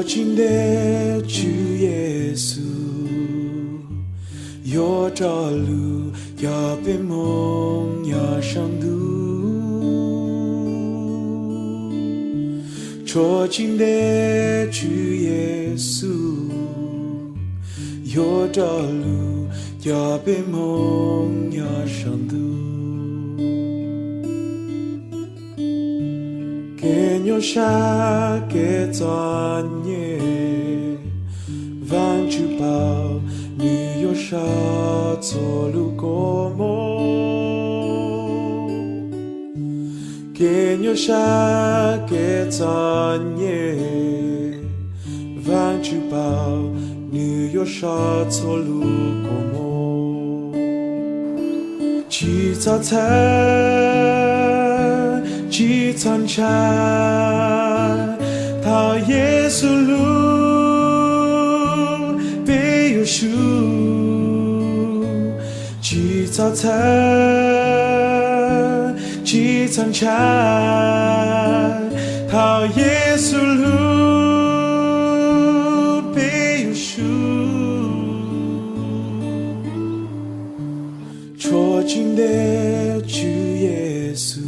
捉紧的主耶稣，有着路要被梦要上路，捉紧的主耶稣，有着路要被梦要上路。给牛下给钻耶，万珠宝女友杀做路过梦。给牛下给钻耶，万珠宝女友杀做路过梦。起早餐起餐餐，讨耶稣路被有数。起早餐起餐餐，讨耶稣路被有数。捉紧的主耶稣，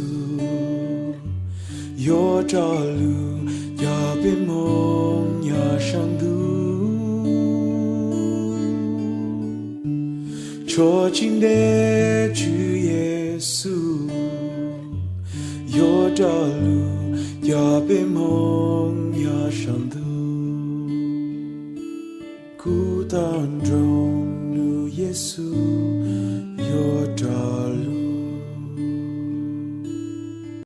有着路要被梦要上路，捉紧的主耶稣，有着路要被梦要上路。孤单中有耶稣。